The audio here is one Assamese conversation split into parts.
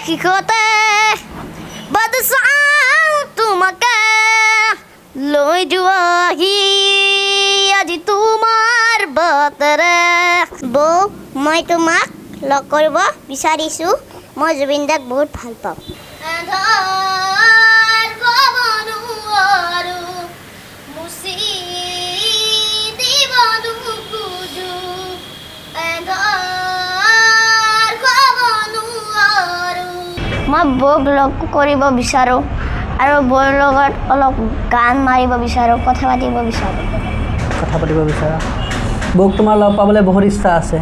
শিখতে বদচাও তোমাকে লৈ যোৱাহি আজি তোমাৰ বাটেৰে বৌ মই তোমাক লগ কৰিব বিচাৰিছোঁ মই জুবিন দাক বহুত ভাল পাওঁ মই বৌক লগ কৰিব বিচাৰোঁ আৰু বৌৰ লগত অলপ গান মাৰিব বিচাৰোঁ কথা পাতিব বিচাৰোঁ বৌক তোমাৰ লগ পাবলৈ বহুত ইচ্ছা আছে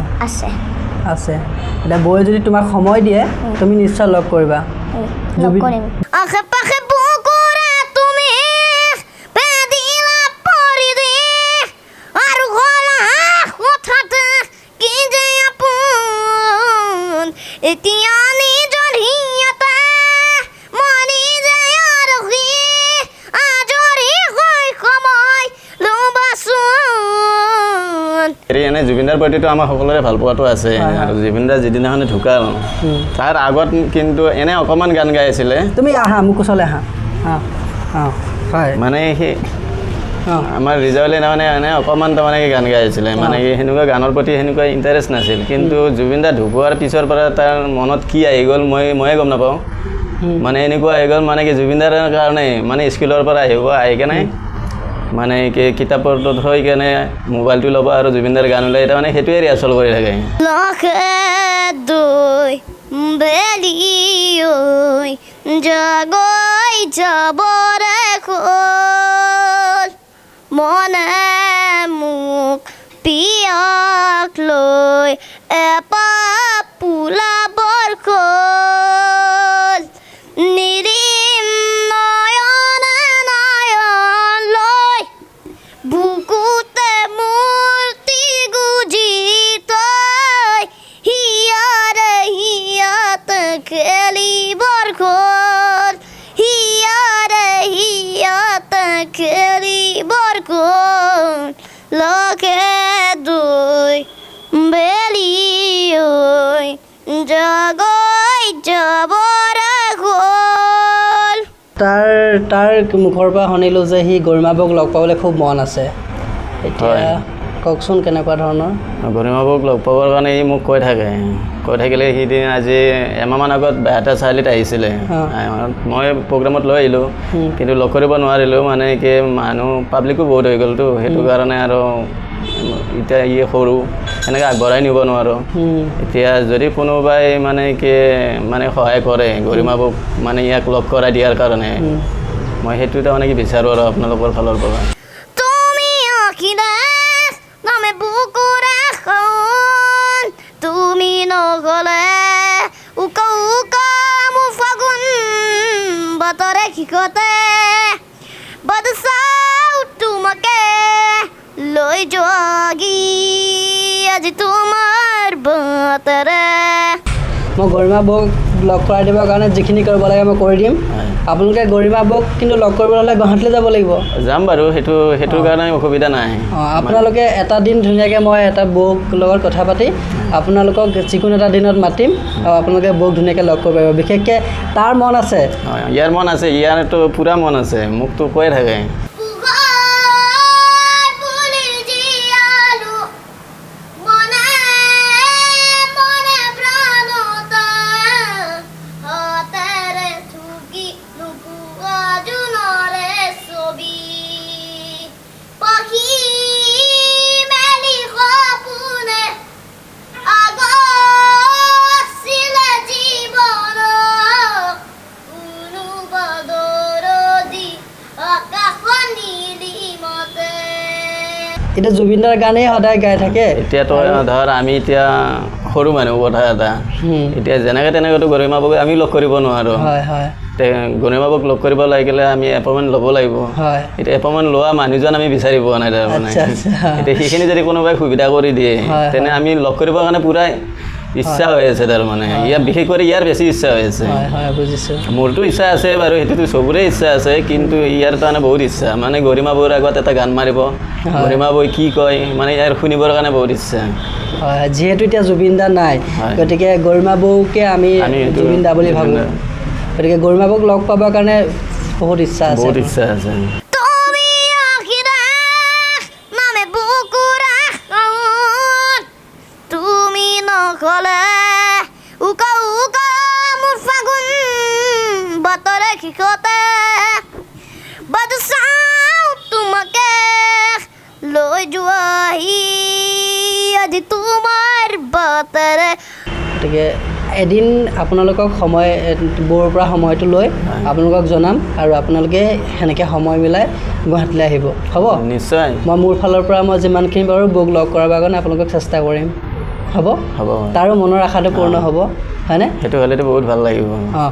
এতিয়া বৌয়ে যদি তোমাক সময় দিয়ে তুমি নিশ্চয় লগ কৰিবা লগ কৰিম আশে পাশে বুকুৰে তুমি পেদিলা পৰি দি আৰু গলা হঠাতে কি যে আপোন এতিয়া নিজৰ হিয়াতে মনি যায় আৰহি আজৰি হৈ সময় ল'বাচোন এনে জুবিনদাৰ প্ৰতিটো আমাৰ সকলোৰে ভাল পোৱাটো আছে আৰু জুবিনদাৰ যিদিনাখনে ঢুকাল তাৰ আগত কিন্তু এনে অকণমান গান গাই আছিলে তুমি আহা মোক ওচৰলৈ আহা হয় মানে সেই আমাৰ ৰিজাউলে মানে এনে অকণমান তাৰমানে গান গাই আছিলে মানে সেনেকুৱা গানৰ প্ৰতি সেনেকুৱা ইণ্টাৰেষ্ট নাছিল কিন্তু জুবিনদা ঢুকোৱাৰ পিছৰ পৰা তাৰ মনত কি আহি গ'ল ময়ে গম নাপাওঁ মানে এনেকুৱা আহি গ'ল মানে কি জুবিনদাৰ কাৰণে মানে স্কুলৰ পৰা আহি কেনে মানে কি কিতাপত থৈ কেনে মোবাইলটো ল'ব আৰু জুবিনদাৰ গান ওলাই তাৰমানে সেইটোৱে ৰিহাৰ্চল কৰি থাকে লখে দৈ বেলি ঐ জাগৈ যাবৰে খোল মনে মোক পিয়াক লৈ এপাহ পোলাবৰ খোল নিৰিম নয়নে নয়ন লৈ বুকুতে মূৰ্তি গুজি তই হিয়াৰে হিয়াতে খেলিবৰ খোল হিয়াৰে হিয়াতে খেলিবৰ খোল লগে দুই বেলি ঐ জাগৈ যাবৰে খোল তাৰ মুখৰ পৰা শুনিলোঁ যে সি গৰিমাবক লগ পাবলৈ খুব মন আছে এতিয়া কওকচোন কেনেকুৱা ধৰণৰ গৰিমাবক লগ পাবৰ কাৰণে ই মোক কৈ থাকিলে সিদিন আজি এমাহমান আগত এটা চাৰিআলিত আহিছিলে মই প্ৰগ্ৰামত লৈ আহিলোঁ কিন্তু লগ কৰিব নোৱাৰিলোঁ মানে কি মানুহ পাব্লিকো বহুত হৈ গ'লতো সেইটো কাৰণে আৰু এতিয়া ই সৰু এনেকৈ আগবঢ়াই নিব নোৱাৰোঁ এতিয়া যদি কোনোবাই মানে কি মানে সহায় কৰে গৰিমাবক মানে ইয়াক লগ কৰাই দিয়াৰ কাৰণে মই সেইটো তাৰমানে কি বিচাৰোঁ আৰু আপোনালোকৰ ফালৰ পৰা তুমি আঁকিলে নামে বুকুৰে খাওন তুমি নগ'লে উকা উকা মোৰ ফাগুন বতৰে শিখতে বদচাও তোমাকে লৈ যোৱাগি আজি তোমাৰ বাটেৰে মই গৰিমাবক লগ কৰাই দিবৰ কাৰণে যিখিনি কৰিব লাগে মই কৰি দিম আপোনালোকে গৰিমাবক কিন্তু লগ কৰিবলৈ হ'লে গুৱাহাটীলৈ যাব লাগিব যাম বাৰু সেইটোৰ কাৰণে অসুবিধা নাই আপোনালোকে এটা দিন ধুনীয়াকৈ মই এটা বৌক লগত কথা পাতি আপোনালোকক যিকোনো এটা দিনত মাতিম আৰু আপোনালোকে বৌক ধুনীয়াকৈ লগ কৰিব পাৰিব বিশেষকৈ তাৰ মন আছে ইয়াৰ মন আছে ইয়াৰতো পূৰা মন আছে মোকতো কৈয়ে থাকে এতিয়া জুবিনদাৰ গানেই সদায় গাই থাকে এতিয়াতো ধৰ আমি এতিয়া সৰু মানুহ কথা এটা এতিয়া যেনেকৈ তেনেকৈতো গৰিমাবক আমি লগ কৰিব নোৱাৰোঁ গৰিমাবক লগ কৰিব লাগিলে আমি এপইণ্টমেণ্ট ল'ব লাগিব এতিয়া এপইণ্টমেণ্ট লোৱা মানুহজন আমি বিচাৰি পোৱা নাই তাৰমানে এতিয়া সেইখিনি যদি কোনোবাই সুবিধা কৰি দিয়ে তেনে আমি লগ কৰিবৰ কাৰণে পূৰাই ইচ্ছা হৈ আছে তাৰমানে ইয়াৰ বিশেষ কৰি ইয়াৰ বেছি ইচ্ছা হৈ আছে হয় হয় বুজিছোঁ মোৰতো ইচ্ছা আছে বাৰু সেইটোতো চবৰে ইচ্ছা আছে কিন্তু ইয়াৰ কাৰণে বহুত ইচ্ছা মানে গৰিমা বৌৰ আগত এটা গান মাৰিব গৰিমা বৌ কি কয় মানে ইয়াৰ শুনিবৰ কাৰণে বহুত ইচ্ছা হয় যিহেতু এতিয়া জুবিন দা নাই গতিকে গৰিমা বৌকে আমি জুবিন দা বুলি ভাবোঁ গতিকে গৰিমা বৌক লগ পাবৰ কাৰণে বহুত ইচ্ছা আছে বহুত ইচ্ছা আছে তুমি আখিৰা নামে বুকুৰা তুমি নকলে উকা উকা মোৰ ফাগুন বতৰে শিকতে বাদ চাওঁ তোমাকে লৈ যোৱাহি আজি তোমাৰ বাটেৰে গতিকে এদিন আপোনালোকক সময় বৌৰ পৰা সময়টো লৈ আপোনালোকক জনাম আৰু আপোনালোকে সেনেকৈ সময় মিলাই গুৱাহাটীলৈ আহিব হ'ব নিশ্চয় মই মোৰ ফালৰ পৰা মই যিমানখিনি পাৰোঁ বৌক লগ কৰাৰ কাৰণে আপোনালোকক চেষ্টা কৰিম হ'ব হ'ব তাৰো মনৰ আশাটো পূৰ্ণ হ'ব হয়নে সেইটো হ'লেতো বহুত ভাল লাগিব অঁ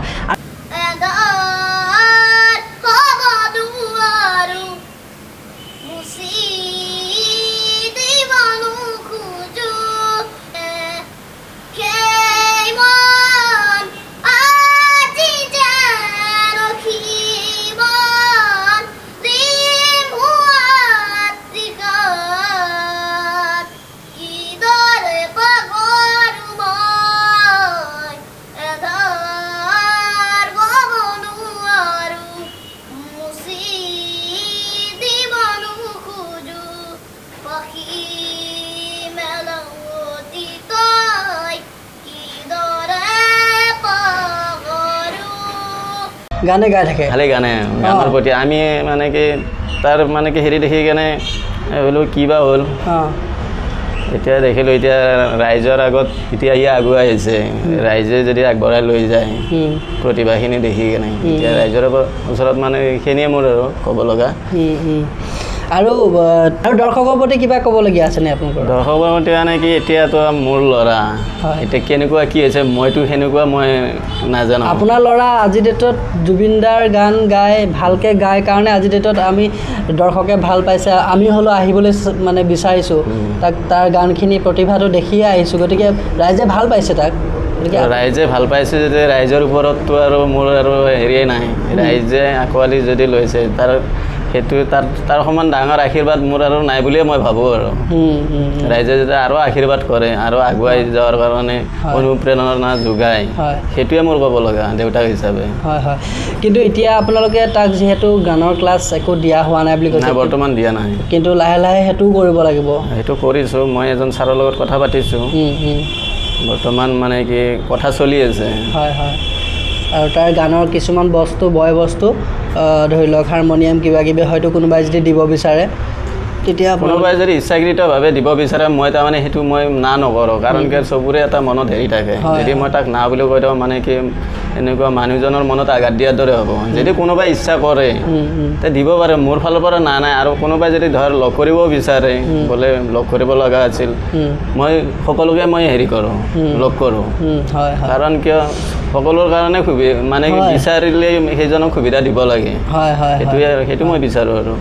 গানে গাই থাকে খালি গানে গানৰ প্ৰতি আমি মানে কি তাৰ মানে কি হেৰি দেখি কেনে বোলো কিবা হ'ল এতিয়া দেখিলোঁ এতিয়া ৰাইজৰ আগত এতিয়া ইয়ে আগুৱাই আহিছে ৰাইজে যদি আগবঢ়াই লৈ যায় প্ৰতিভাখিনি দেখি কেনে এতিয়া ৰাইজৰ ওচৰত মানে এইখিনিয়ে মোৰ আৰু ক'ব লগা আৰু দৰ্শকৰ প্ৰতি কিবা ক'বলগীয়া আছেনে আপোনালোকৰ দৰ্শকৰ প্ৰতি মানে কি এতিয়াতো মোৰ ল'ৰা এতিয়া কেনেকুৱা কি হৈছে মইতো সেনেকুৱা মই নাজানো আপোনাৰ ল'ৰা আজিৰ ডেটত জুবিন দাৰ গান গাই ভালকৈ গায় কাৰণে আজিৰ ডেটত আমি দৰ্শকে ভাল পাইছে আমি হ'লেও আহিবলৈ মানে বিচাৰিছোঁ তাক তাৰ গানখিনি প্ৰতিভাটো দেখিয়ে আহিছোঁ গতিকে ৰাইজে ভাল পাইছে তাক গতিকে ৰাইজে ভাল পাইছে যদি ৰাইজৰ ওপৰততো আৰু মোৰ আৰু হেৰিয়ে নাই ৰাইজে আঁকোৱালি যদি লৈছে তাৰ সেইটো তাৰ সমান ডাঙৰ আশীৰ্বাদ মোৰ আৰু নাই বুলিয়ে মই ভাবোঁ আৰু ৰাইজে যদি আৰু আশীৰ্বাদ কৰে আৰু আগুৱাই যোৱাৰ কাৰণে অনুপ্ৰেৰণা যোগায় সেইটোৱে মোৰ ক'ব লগা দেউতাক হিচাপে হয় হয় কিন্তু এতিয়া আপোনালোকে তাক যিহেতু গানৰ ক্লাছ একো দিয়া হোৱা নাই বুলি কৈছে বৰ্তমান দিয়া নাই কিন্তু লাহে লাহে সেইটোও কৰিব লাগিব সেইটো কৰিছোঁ মই এজন ছাৰৰ লগত কথা পাতিছোঁ বৰ্তমান মানে কি কথা চলি আছে হয় হয় আৰু তাৰ গানৰ কিছুমান বস্তু বয় বস্তু ধৰি লওক হাৰমনিয়াম কিবা কিবি হয়তো কোনোবাই যদি দিব বিচাৰে তেতিয়া কোনোবাই যদি ইচ্ছাকৃতভাৱে দিব বিচাৰে মই তাৰমানে সেইটো মই না নকৰোঁ কাৰণ কি চবৰে এটা মনত হেৰি থাকে যদি মই তাক না বুলি কৈ দিওঁ মানে কি এনেকুৱা মানুহজনৰ মনত আঘাত দিয়াৰ দৰে হ'ব যদি কোনোবাই ইচ্ছা কৰে তে দিব পাৰে মোৰ ফালৰ পৰা নাই আৰু কোনোবাই যদি ধৰ লগ কৰিব বিচাৰে বোলে লগ কৰিব লগা আছিল মই সকলোকে মই হেৰি কৰোঁ লগ কৰোঁ কাৰণ কিয় সকলোৰ কাৰণে মানে বিচাৰিলে সেইজনক সুবিধা দিব লাগে সেইটোৱে সেইটো মই বিচাৰোঁ আৰু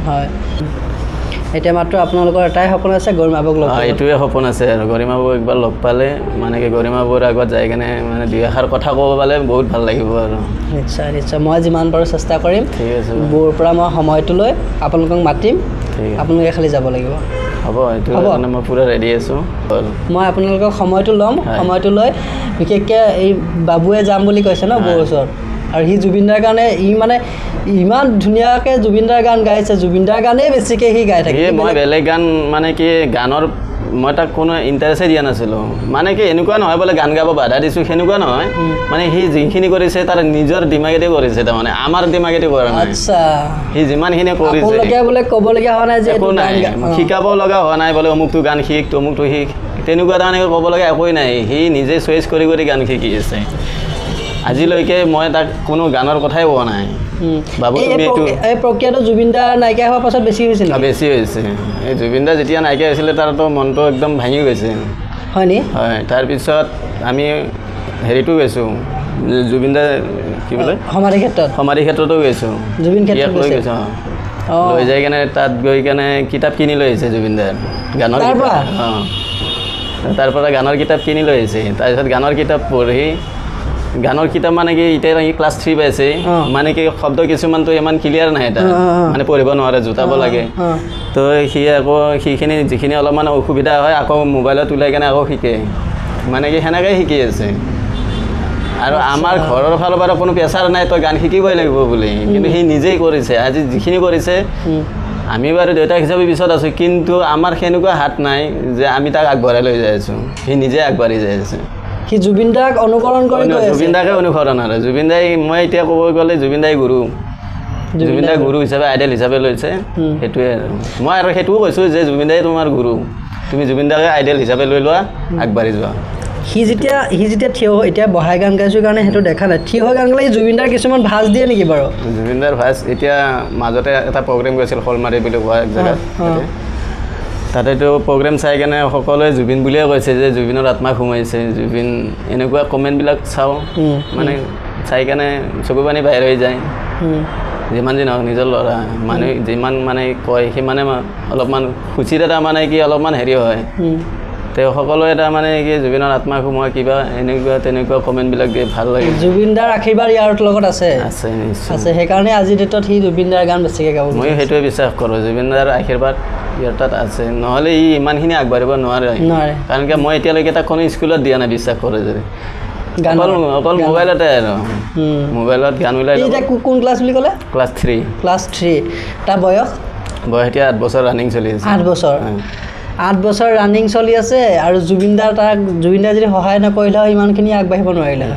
এতিয়া মাত্ৰ আপোনালোকৰ এটাই সপোন আছে গৰিমা বৌক লগ এইটোৱে সপোন আছে আৰু গৰিমা বৌক একবাৰ লগ পালে মানে কি গৰিমা বৌৰ আগত যাই কেনে মানে দুই এষাৰ কথা ক'ব পালে বহুত ভাল লাগিব আৰু নিশ্চয় নিশ্চয় মই যিমান পাৰোঁ চেষ্টা কৰিম ঠিক আছে বৌৰ পৰা মই সময়টো লৈ আপোনালোকক মাতিম আপোনালোকে খালি যাব লাগিব হ'ব এইটো কাৰণে মই পূৰা ৰেডি আছোঁ মই আপোনালোকক সময়টো ল'ম সময়টো লৈ বিশেষকৈ এই বাবুৱে যাম বুলি কৈছে ন বৌৰ ওচৰত আৰু সি জুবিন দাৰ কাৰণে মানে ইমান ধুনীয়াকৈ জুবিন দাৰ গান গাইছে জুবিন দাৰ গানেই বেছিকৈ সি গাই থাকে মই বেলেগ গান মানে কি গানৰ মই তাক কোনো ইণ্টাৰেষ্টে দিয়া নাছিলোঁ মানে কি এনেকুৱা নহয় বোলে গান গাব বাধা দিছোঁ সেনেকুৱা নহয় মানে সি যিখিনি কৰিছে তাৰ নিজৰ দিমাগেদি কৰিছে তাৰমানে আমাৰ দিমাগেদি কৰা নাই আচ্ছা সি যিমানখিনি কৰিছে বোলে ক'বলগীয়া হোৱা নাই যে একো নাই শিকাব লগা হোৱা নাই বোলে অমুকটো গান শিক তমুকটো শিক তেনেকুৱা তাৰমানে ক'ব লগা একোৱেই নাই সি নিজে চইচ কৰি গান শিকি আছে আজিলৈকে মই তাক কোনো গানৰ কথাই কোৱা নাই বাবু তুমি এইটো এই প্ৰক্ৰিয়াটো জুবিন দা নাইকিয়া হোৱাৰ পাছত বেছি হৈছিল বেছি হৈছে এই জুবিন দা যেতিয়া নাইকিয়া হৈছিলে তাৰতো মনটো একদম ভাঙি গৈছে হয়নি হয় তাৰপিছত আমি হেৰিটো গৈছোঁ জুবিন দা কি বোলে সমাধি ক্ষেত্ৰতো গৈছোঁ জুবিন ক্ষেত্ৰত লৈ গৈছোঁ লৈ যাই কেনে তাত গৈ কেনে কিতাপ কিনি লৈ আহিছে জুবিন দাৰ গানৰ তাৰ পৰা গানৰ কিতাপ কিনি লৈ আহিছে তাৰপিছত গানৰ কিতাপ পঢ়ি গানৰ কিতাপ মানে কি এতিয়া ক্লাছ 3 পাইছে মানে কি শব্দ কিছুমানতো ইমান ক্লিয়াৰ নাই এটা মানে পঢ়িব নোৱাৰে জোতাব লাগে তো সি আকৌ সেইখিনি যিখিনি অলপমান অসুবিধা হয় আকৌ মোবাইলত ওলাই কেনে আকৌ শিকে মানে কি সেনেকৈ শিকি আছে আৰু আমাৰ ঘৰৰ ফালৰ পৰা কোনো প্ৰেছাৰ নাই তই গান শিকিবই লাগিব বুলি কিন্তু সি নিজেই কৰিছে আজি যিখিনি কৰিছে আমি বাৰু দেউতাক হিচাপে পিছত আছোঁ কিন্তু আমাৰ সেনেকুৱা হাত নাই যে আমি তাক আগবঢ়াই লৈ যাই আছোঁ সি নিজে আগবাঢ়ি যাই আছে সি জুবিন দাক অনুকৰণ কৰি জুবিন দাকে অনুসৰণ আৰু জুবিন দাই মই এতিয়া ক'ব গ'লে জুবিন দাই গুৰু জুবিন দাই গুৰু হিচাপে আইডল হিচাপে লৈছে সেইটোৱে আৰু মই আৰু সেইটোও কৈছোঁ যে জুবিন দাই তোমাৰ গুৰু তুমি জুবিন দাকে আইডল হিচাপে লৈ লোৱা আগবাঢ়ি যোৱা সি যেতিয়া থিয় হৈ এতিয়া বহাই গান গাইছোঁ কাৰণে সেইটো দেখা নাই থিয় হৈ গান গালে জুবিন দাৰ কিছুমান ভাজ দিয়ে নেকি বাৰু জুবিন দাৰ ভাজ এতিয়া মাজতে এটা প্ৰগ্ৰেম গৈছিল শলমাৰী বুলি কোৱা এক জেগাত তাতেতো প্ৰগ্ৰেম চাই কেনে সকলোৱে জুবিন বুলিয়ে কৈছে যে জুবিনৰ আত্মা সোমাইছে জুবিন এনেকুৱা কমেণ্টবিলাক চাওঁ মানে চাই কেনে চকু পানী বাহিৰ হৈ যায় যিমান যি নহওক নিজৰ ল'ৰা মানুহে যিমান মানে কয় সিমানে অলপমান খুচিত এটা মানে কি অলপমান হেৰি হয় তেওঁ সকলোৱে এটা মানে কি জুবিনৰ আত্মা সোমোৱা কিবা এনেকুৱা তেনেকুৱা কমেণ্টবিলাক দিয়ে ভাল লাগে জুবিন দাৰ আশীৰ্বাদ ইয়াৰ লগত আছে আছে সেইকাৰণে আজিৰ ডেটত সি জুবিন দাৰ গান বেছিকৈ গাব ময়ো সেইটোৱে বিশ্বাস কৰোঁ জুবিন দাৰ আশীৰ্বাদ ইয়াৰ তাত আছে নহ'লে ই ইমানখিনি আগবাঢ়িব নোৱাৰে কাৰণ কি মই এতিয়ালৈকে তাক কোনো স্কুলত দিয়া নাই বিশ্বাস কৰোঁ যদি অকল মোবাইলতে আৰু মোবাইলত গান ওলাই এতিয়া কোন ক্লাছ বুলি ক'লে ক্লাছ 3 তাৰ বয়স এতিয়া 8 বছৰ ৰানিং চলি আছে 8 বছৰ ৰানিং চলি আছে আৰু জুবিন দাই যদি সহায় নকৰিলে ইমানখিনি আগবাঢ়িব নোৱাৰিলে